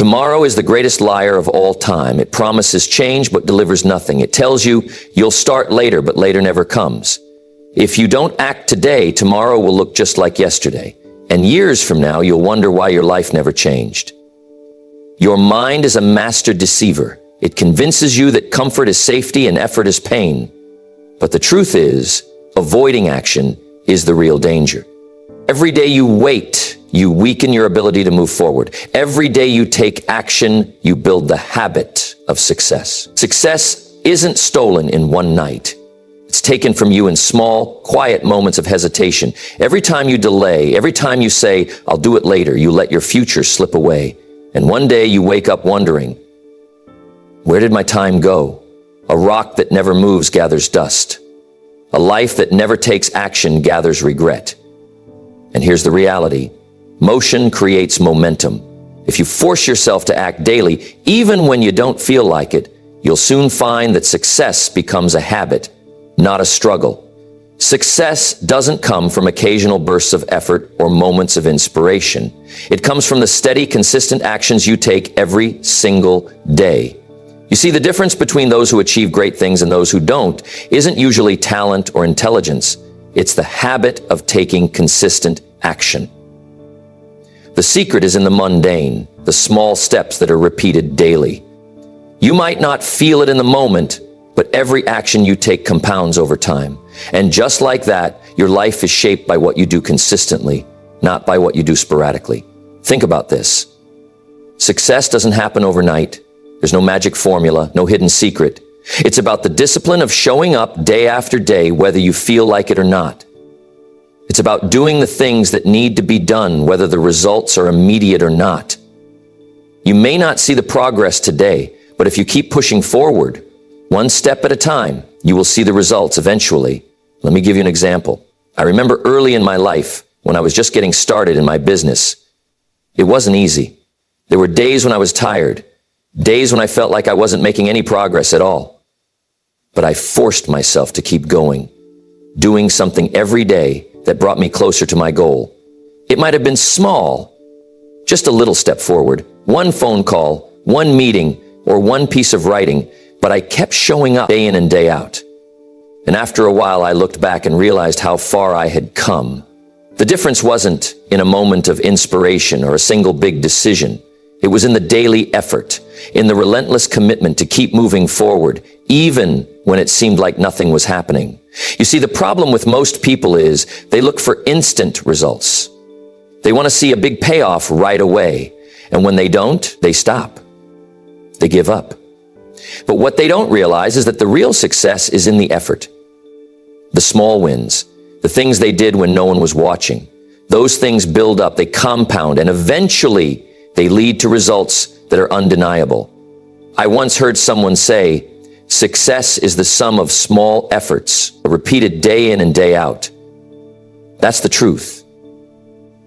Tomorrow is the greatest liar of all time. It promises change but delivers nothing. It tells you you'll start later, but later never comes. If you don't act today, tomorrow will look just like yesterday. And years from now, you'll wonder why your life never changed. Your mind is a master deceiver. It convinces you that comfort is safety and effort is pain. But the truth is, avoiding action is the real danger. Every day you wait, you weaken your ability to move forward. Every day you take action, you build the habit of success. Success isn't stolen in one night. It's taken from you in small, quiet moments of hesitation. Every time you delay, every time you say, "I'll do it later," you let your future slip away. And one day you wake up wondering, where did my time go? A rock that never moves gathers dust. A life that never takes action gathers regret. And here's the reality. Motion creates momentum. If you force yourself to act daily, even when you don't feel like it, you'll soon find that success becomes a habit, not a struggle. Success doesn't come from occasional bursts of effort or moments of inspiration. It comes from the steady, consistent actions you take every single day. You see, the difference between those who achieve great things and those who don't isn't usually talent or intelligence. It's the habit of taking consistent action. The secret is in the mundane, the small steps that are repeated daily. You might not feel it in the moment, but every action you take compounds over time. And just like that, your life is shaped by what you do consistently, not by what you do sporadically. Think about this. Success doesn't happen overnight. There's no magic formula, no hidden secret. It's about the discipline of showing up day after day, whether you feel like it or not. It's about doing the things that need to be done, whether the results are immediate or not. You may not see the progress today, but if you keep pushing forward, one step at a time, you will see the results eventually. Let me give you an example. I remember early in my life, when I was just getting started in my business, it wasn't easy. There were days when I was tired, days when I felt like I wasn't making any progress at all. But I forced myself to keep going, doing something every day that brought me closer to my goal. It might have been small, just a little step forward, one phone call, one meeting, or one piece of writing, but I kept showing up day in and day out. And after a while, I looked back and realized how far I had come. The difference wasn't in a moment of inspiration or a single big decision. It was in the daily effort, in the relentless commitment to keep moving forward, even when it seemed like nothing was happening. You see, the problem with most people is they look for instant results. They want to see a big payoff right away. And when they don't, they stop. They give up. But what they don't realize is that the real success is in the effort. The small wins, the things they did when no one was watching. Those things build up, they compound, and eventually they lead to results that are undeniable. I once heard someone say, success is the sum of small efforts, repeated day in and day out. That's the truth.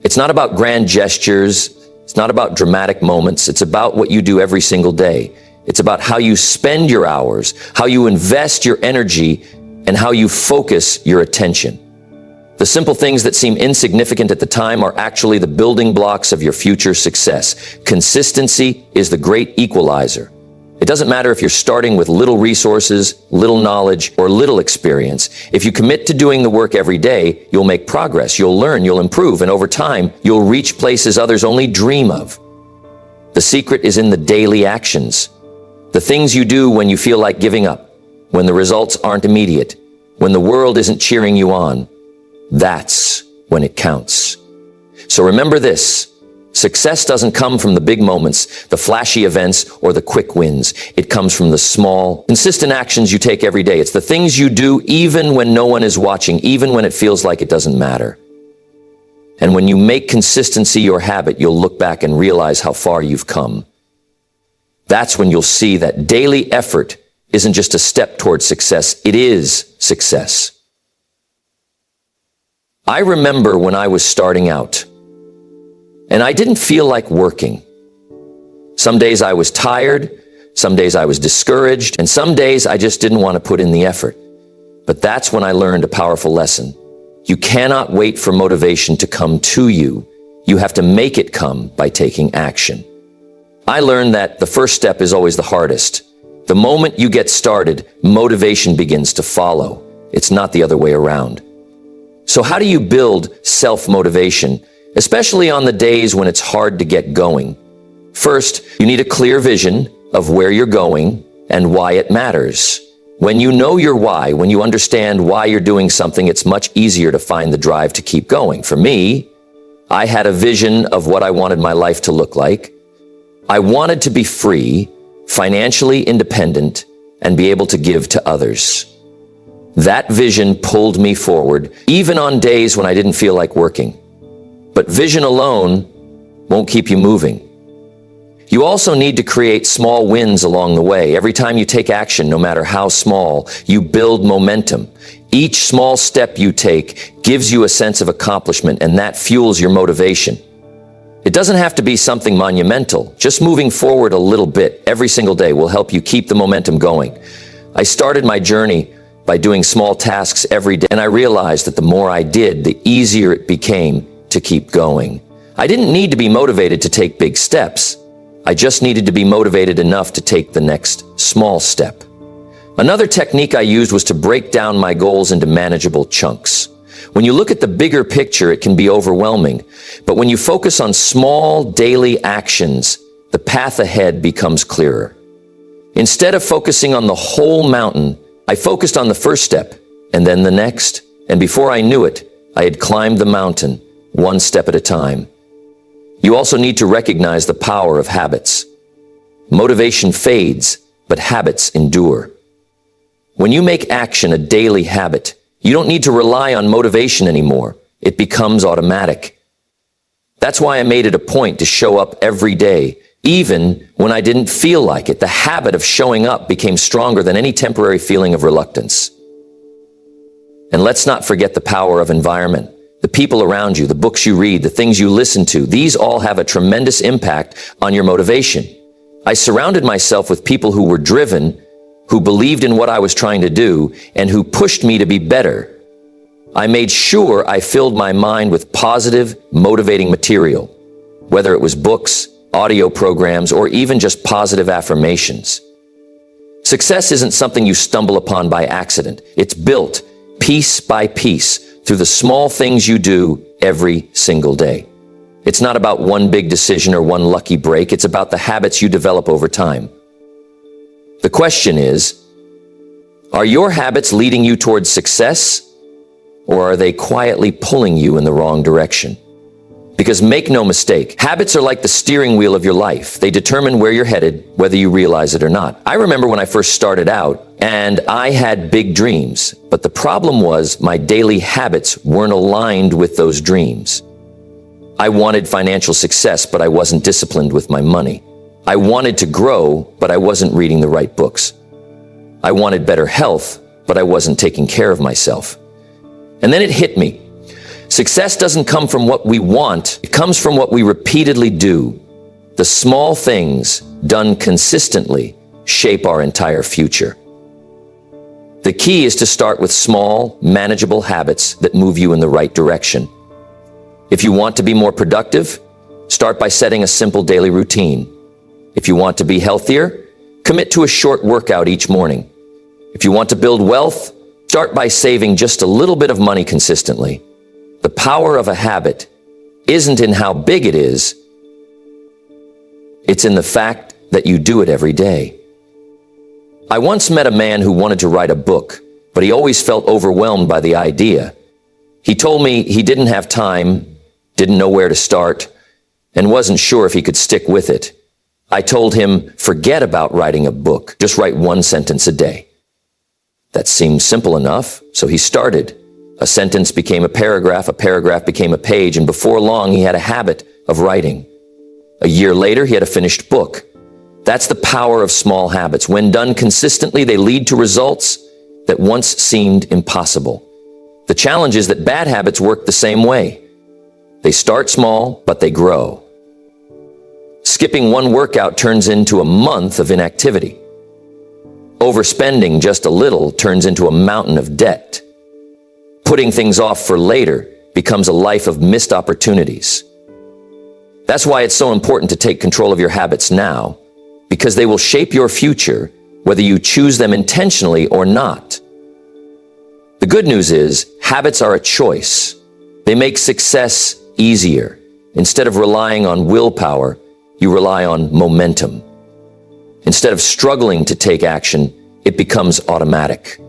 It's not about grand gestures. It's not about dramatic moments. It's about what you do every single day. It's about how you spend your hours, how you invest your energy, and how you focus your attention. The simple things that seem insignificant at the time are actually the building blocks of your future success. Consistency is the great equalizer. It doesn't matter if you're starting with little resources, little knowledge, or little experience. If you commit to doing the work every day, you'll make progress, you'll learn, you'll improve, and over time, you'll reach places others only dream of. The secret is in the daily actions. The things you do when you feel like giving up, when the results aren't immediate, when the world isn't cheering you on. That's when it counts. So remember this. Success doesn't come from the big moments, the flashy events, or the quick wins. It comes from the small, consistent actions you take every day. It's the things you do even when no one is watching, even when it feels like it doesn't matter. And when you make consistency your habit, you'll look back and realize how far you've come. That's when you'll see that daily effort isn't just a step towards success, it is success. I remember when I was starting out, and I didn't feel like working. Some days I was tired, some days I was discouraged, and some days I just didn't want to put in the effort. But that's when I learned a powerful lesson. You cannot wait for motivation to come to you. You have to make it come by taking action. I learned that the first step is always the hardest. The moment you get started, motivation begins to follow. It's not the other way around. So how do you build self-motivation, especially on the days when it's hard to get going? First, you need a clear vision of where you're going and why it matters. When you know your why, when you understand why you're doing something, it's much easier to find the drive to keep going. For me, I had a vision of what I wanted my life to look like. I wanted to be free, financially independent, and be able to give to others. That vision pulled me forward, even on days when I didn't feel like working. But vision alone won't keep you moving. You also need to create small wins along the way. Every time you take action, no matter how small, you build momentum. Each small step you take gives you a sense of accomplishment, and that fuels your motivation. It doesn't have to be something monumental. Just moving forward a little bit every single day will help you keep the momentum going. I started my journey by doing small tasks every day, and I realized that the more I did, the easier it became to keep going. I didn't need to be motivated to take big steps. I just needed to be motivated enough to take the next small step. Another technique I used was to break down my goals into manageable chunks. When you look at the bigger picture, it can be overwhelming. But when you focus on small daily actions, the path ahead becomes clearer. Instead of focusing on the whole mountain, I focused on the first step, and then the next. And before I knew it, I had climbed the mountain, one step at a time. You also need to recognize the power of habits. Motivation fades, but habits endure. When you make action a daily habit, you don't need to rely on motivation anymore. It becomes automatic. That's why I made it a point to show up every day, even when I didn't feel like it. The habit of showing up became stronger than any temporary feeling of reluctance. And let's not forget the power of environment. The people around you, the books you read, the things you listen to, these all have a tremendous impact on your motivation. I surrounded myself with people who were driven, who believed in what I was trying to do, and who pushed me to be better. I made sure I filled my mind with positive, motivating material, whether it was books, audio programs, or even just positive affirmations. Success isn't something you stumble upon by accident. It's built piece by piece through the small things you do every single day. It's not about one big decision or one lucky break. It's about the habits you develop over time. The question is, are your habits leading you towards success, or are they quietly pulling you in the wrong direction? Because make no mistake, habits are like the steering wheel of your life. They determine where you're headed, whether you realize it or not. I remember when I first started out, and I had big dreams, but the problem was my daily habits weren't aligned with those dreams. I wanted financial success, but I wasn't disciplined with my money. I wanted to grow, but I wasn't reading the right books. I wanted better health, but I wasn't taking care of myself. And then it hit me. Success doesn't come from what we want. It comes from what we repeatedly do. The small things done consistently shape our entire future. The key is to start with small, manageable habits that move you in the right direction. If you want to be more productive, start by setting a simple daily routine. If you want to be healthier, commit to a short workout each morning. If you want to build wealth, start by saving just a little bit of money consistently. The power of a habit isn't in how big it is. It's in the fact that you do it every day. I once met a man who wanted to write a book, but he always felt overwhelmed by the idea. He told me he didn't have time, didn't know where to start, and wasn't sure if he could stick with it. I told him, forget about writing a book, just write one sentence a day. That seemed simple enough, so he started. A sentence became a paragraph became a page, and before long he had a habit of writing. A year later, he had a finished book. That's the power of small habits. When done consistently, they lead to results that once seemed impossible. The challenge is that bad habits work the same way. They start small, but they grow. Skipping one workout turns into a month of inactivity. Overspending just a little turns into a mountain of debt. Putting things off for later becomes a life of missed opportunities. That's why it's so important to take control of your habits now, because they will shape your future, whether you choose them intentionally or not. The good news is, habits are a choice. They make success easier. Instead of relying on willpower, you rely on momentum. Instead of struggling to take action, it becomes automatic.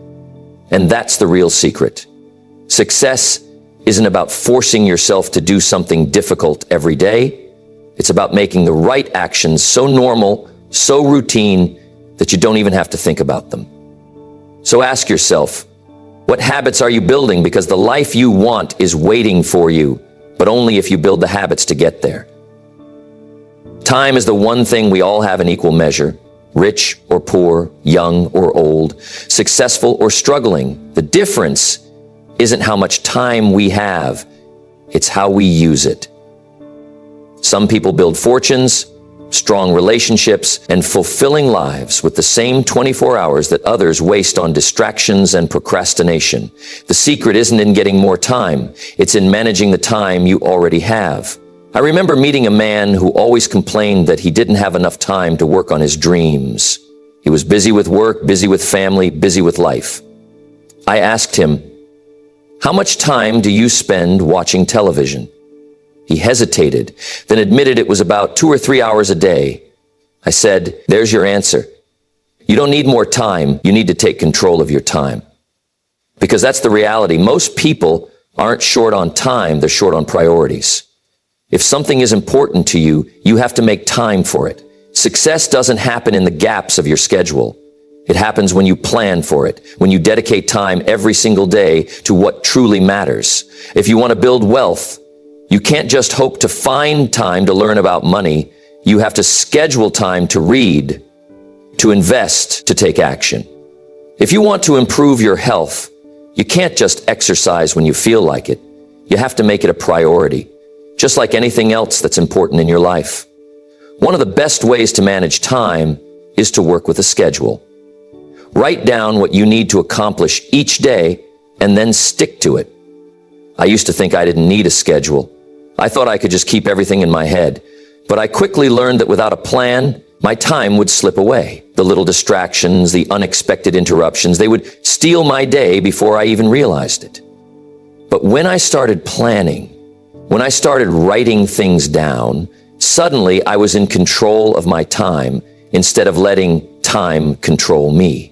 And that's the real secret. Success isn't about forcing yourself to do something difficult every day. It's about making the right actions so normal, so routine, that you don't even have to think about them. So ask yourself, what habits are you building? Because the life you want is waiting for you, but only if you build the habits to get there. Time is the one thing we all have in equal measure, rich or poor, young or old, successful or struggling. The difference isn't how much time we have, it's how we use it. Some people build fortunes, strong relationships, and fulfilling lives with the same 24 hours that others waste on distractions and procrastination. The secret isn't in getting more time, it's in managing the time you already have. I remember meeting a man who always complained that he didn't have enough time to work on his dreams. He was busy with work, busy with family, busy with life. I asked him, "How much time do you spend watching television?" He hesitated, then admitted it was about 2 or 3 hours a day. I said, "There's your answer. You don't need more time, you need to take control of your time." Because that's the reality. Most people aren't short on time, they're short on priorities. If something is important to you, you have to make time for it. Success doesn't happen in the gaps of your schedule. It happens when you plan for it, when you dedicate time every single day to what truly matters. If you want to build wealth, you can't just hope to find time to learn about money. You have to schedule time to read, to invest, to take action. If you want to improve your health, you can't just exercise when you feel like it. You have to make it a priority, just like anything else that's important in your life. One of the best ways to manage time is to work with a schedule. Write down what you need to accomplish each day and then stick to it. I used to think I didn't need a schedule. I thought I could just keep everything in my head. But I quickly learned that without a plan, my time would slip away. The little distractions, the unexpected interruptions, they would steal my day before I even realized it. But when I started planning, when I started writing things down, suddenly I was in control of my time instead of letting time control me.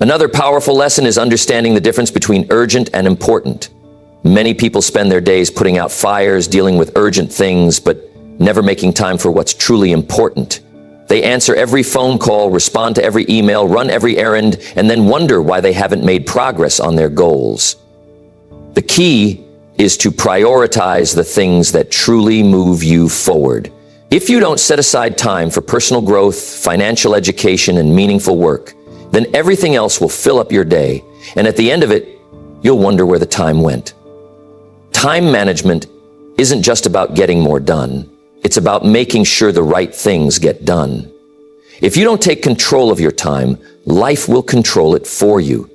Another powerful lesson is understanding the difference between urgent and important. Many people spend their days putting out fires, dealing with urgent things, but never making time for what's truly important. They answer every phone call, respond to every email, run every errand, and then wonder why they haven't made progress on their goals. The key is to prioritize the things that truly move you forward. If you don't set aside time for personal growth, financial education, and meaningful work, then everything else will fill up your day, and at the end of it, you'll wonder where the time went. Time management isn't just about getting more done. It's about making sure the right things get done. If you don't take control of your time, life will control it for you.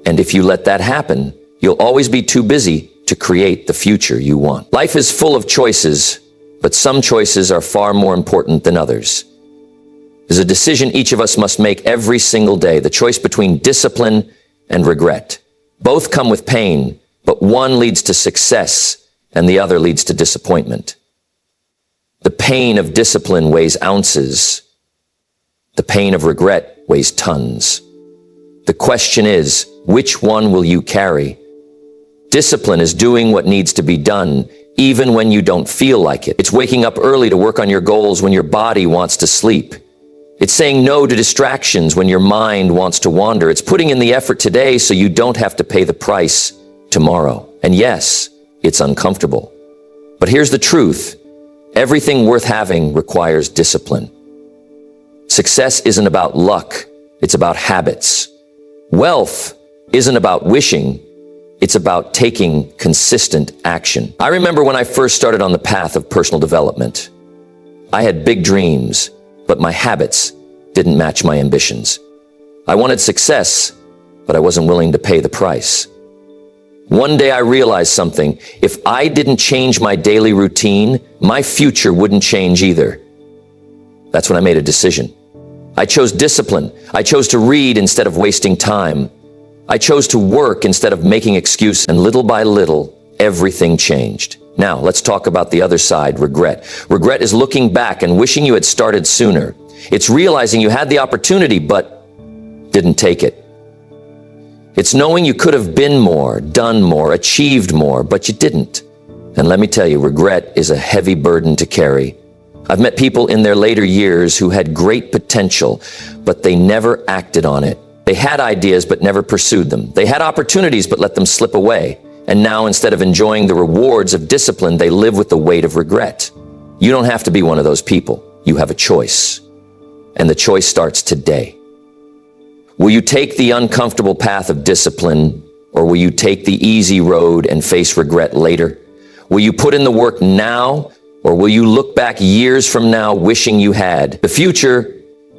And if you let that happen, you'll always be too busy to create the future you want. Life is full of choices, but some choices are far more important than others. There's a decision each of us must make every single day, the choice between discipline and regret. Both come with pain, but one leads to success and the other leads to disappointment. The pain of discipline weighs ounces. The pain of regret weighs tons. The question is, which one will you carry? Discipline is doing what needs to be done, even when you don't feel like it. It's waking up early to work on your goals when your body wants to sleep. It's saying no to distractions when your mind wants to wander. It's putting in the effort today so you don't have to pay the price tomorrow. And yes, it's uncomfortable. But here's the truth. Everything worth having requires discipline. Success isn't about luck. It's about habits. Wealth isn't about wishing. It's about taking consistent action. I remember when I first started on the path of personal development. I had big dreams, but my habits didn't match my ambitions. I wanted success, but I wasn't willing to pay the price. One day I realized something. If I didn't change my daily routine, my future wouldn't change either. That's when I made a decision. I chose discipline. I chose to read instead of wasting time. I chose to work instead of making excuses, and little by little, everything changed. Now, let's talk about the other side, regret. Regret is looking back and wishing you had started sooner. It's realizing you had the opportunity, but didn't take it. It's knowing you could have been more, done more, achieved more, but you didn't. And let me tell you, regret is a heavy burden to carry. I've met people in their later years who had great potential, but they never acted on it. They had ideas, but never pursued them. They had opportunities, but let them slip away. And now, instead of enjoying the rewards of discipline, they live with the weight of regret. You don't have to be one of those people. You have a choice. And the choice starts today. Will you take the uncomfortable path of discipline, or will you take the easy road and face regret later? Will you put in the work now, or will you look back years from now wishing you had? The future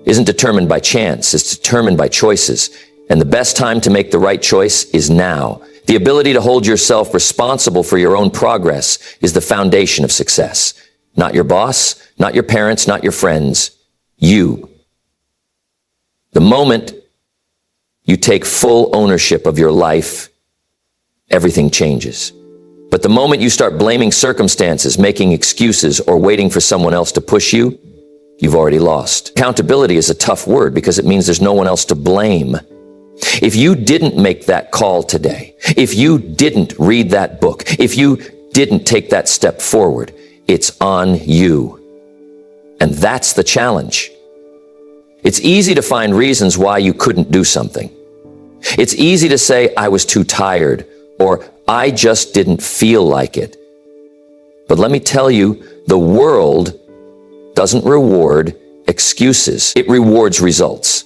isn't determined by chance, it's determined by choices. And the best time to make the right choice is now. The ability to hold yourself responsible for your own progress is the foundation of success. Not your boss, not your parents, not your friends. You. The moment you take full ownership of your life, everything changes. But the moment you start blaming circumstances, making excuses, or waiting for someone else to push you, you've already lost. Accountability is a tough word because it means there's no one else to blame. If you didn't make that call today, if you didn't read that book, if you didn't take that step forward, it's on you. And that's the challenge. It's easy to find reasons why you couldn't do something. It's easy to say, I was too tired, or I just didn't feel like it. But let me tell you, the world doesn't reward excuses. It rewards results.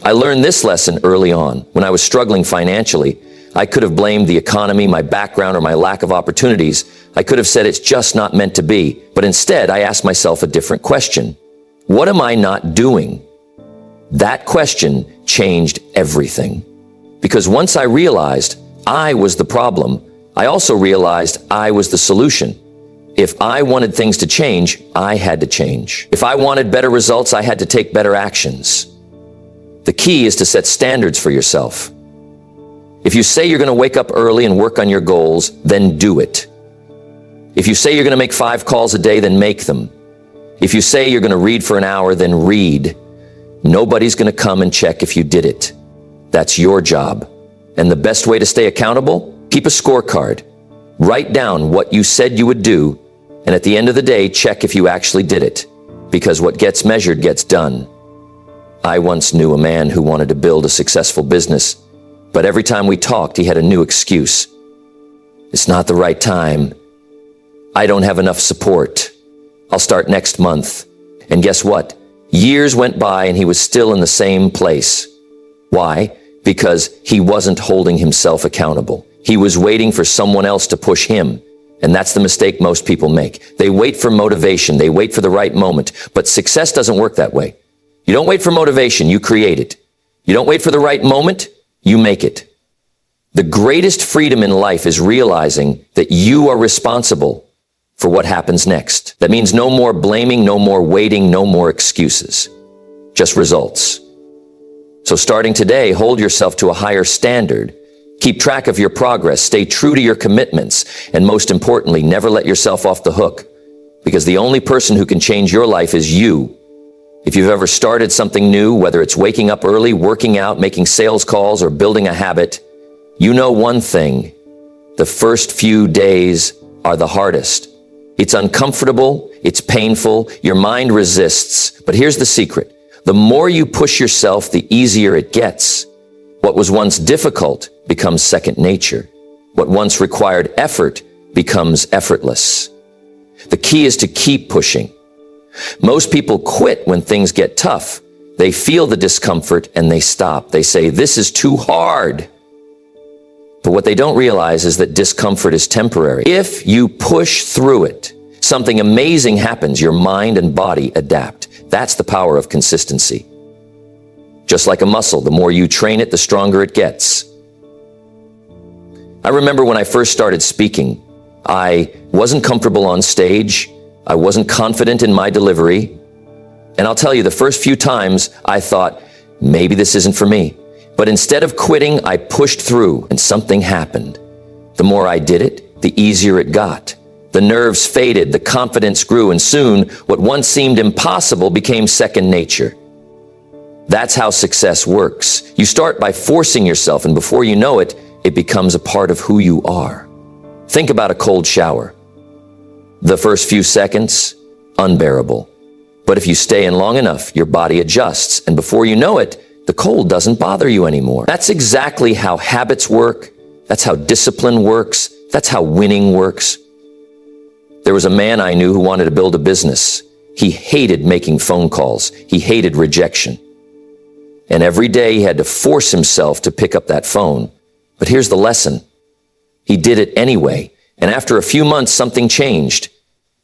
I learned this lesson early on. When I was struggling financially, I could have blamed the economy, my background, or my lack of opportunities. I could have said it's just not meant to be. But instead, I asked myself a different question. What am I not doing? That question changed everything. Because once I realized I was the problem, I also realized I was the solution. If I wanted things to change, I had to change. If I wanted better results, I had to take better actions. The key is to set standards for yourself. If you say you're going to wake up early and work on your goals, then do it. If you say you're going to make 5 calls a day, then make them. If you say you're going to read for an hour, then read. Nobody's going to come and check if you did it. That's your job. And the best way to stay accountable? Keep a scorecard. Write down what you said you would do, and at the end of the day, check if you actually did it. Because what gets measured gets done. I once knew a man who wanted to build a successful business, but every time we talked, he had a new excuse. It's not the right time. I don't have enough support. I'll start next month. And guess what? Years went by and he was still in the same place. Why? Because he wasn't holding himself accountable. He was waiting for someone else to push him. And that's the mistake most people make. They wait for motivation. They wait for the right moment. But success doesn't work that way. You don't wait for motivation. You create it. You don't wait for the right moment. You make it. The greatest freedom in life is realizing that you are responsible for what happens next. That means no more blaming, no more waiting, no more excuses. Just results. So starting today, hold yourself to a higher standard. Keep track of your progress, stay true to your commitments, and most importantly, never let yourself off the hook. Because the only person who can change your life is you. If you've ever started something new, whether it's waking up early, working out, making sales calls, or building a habit, you know one thing. The first few days are the hardest. It's uncomfortable, it's painful, your mind resists. But here's the secret. The more you push yourself, the easier it gets. What was once difficult becomes second nature. What once required effort becomes effortless. The key is to keep pushing. Most people quit when things get tough. They feel the discomfort and they stop. They say, this is too hard. But what they don't realize is that discomfort is temporary. If you push through it, something amazing happens. Your mind and body adapt. That's the power of consistency. Just like a muscle, the more you train it, the stronger it gets. I remember when I first started speaking, I wasn't comfortable on stage. I wasn't confident in my delivery. And I'll tell you, the first few times I thought, maybe this isn't for me. But instead of quitting, I pushed through and something happened. The more I did it, the easier it got. The nerves faded, the confidence grew, and soon what once seemed impossible became second nature. That's how success works. You start by forcing yourself, and before you know it, it becomes a part of who you are. Think about a cold shower. The first few seconds, unbearable. But if you stay in long enough, your body adjusts, and before you know it, the cold doesn't bother you anymore. That's exactly how habits work. That's how discipline works. That's how winning works. There was a man I knew who wanted to build a business. He hated making phone calls. He hated rejection. And every day he had to force himself to pick up that phone. But here's the lesson. He did it anyway. And after a few months, something changed.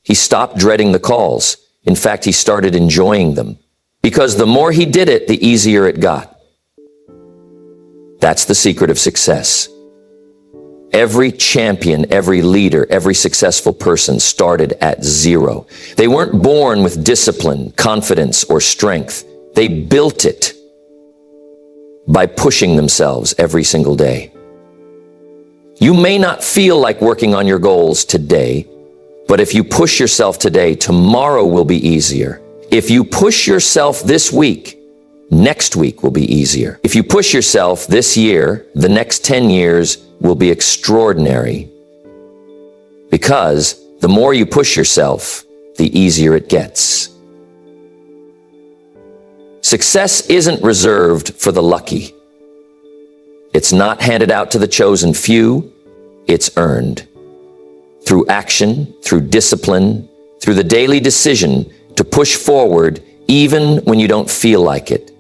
He stopped dreading the calls. In fact, he started enjoying them. Because the more he did it, the easier it got. That's the secret of success. Every champion, every leader, every successful person started at zero. They weren't born with discipline, confidence, or strength. They built it by pushing themselves every single day. You may not feel like working on your goals today, but if you push yourself today, tomorrow will be easier. If you push yourself this week, next week will be easier. If you push yourself this year, the next 10 years will be extraordinary. Because the more you push yourself, the easier it gets. Success isn't reserved for the lucky. It's not handed out to the chosen few. It's earned. Through action, through discipline, through the daily decision to push forward even when you don't feel like it.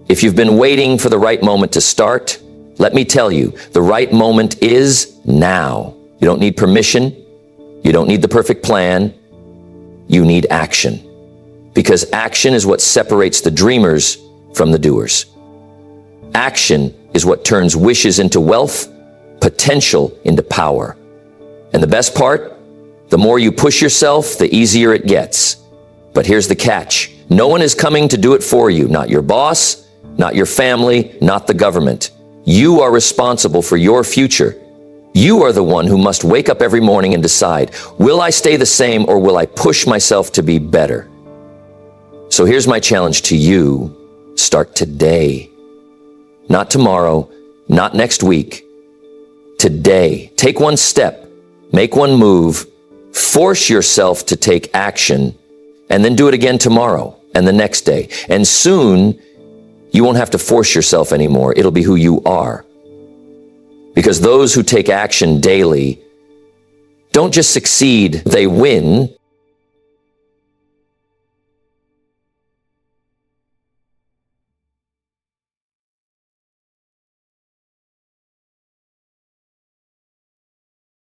If you've been waiting for the right moment to start, let me tell you, the right moment is now. You don't need permission. You don't need the perfect plan. You need action. Because action is what separates the dreamers from the doers. Action is what turns wishes into wealth, potential into power. And the best part, the more you push yourself, the easier it gets. But here's the catch. No one is coming to do it for you. Not your boss, not your family, not the government. You are responsible for your future. You are the one who must wake up every morning and decide, will I stay the same or will I push myself to be better? So here's my challenge to you. Start today. Not tomorrow, not next week. Today. Take one step, make one move, force yourself to take action, and then do it again tomorrow and the next day. And soon, you won't have to force yourself anymore. It'll be who you are. Because those who take action daily don't just succeed, they win.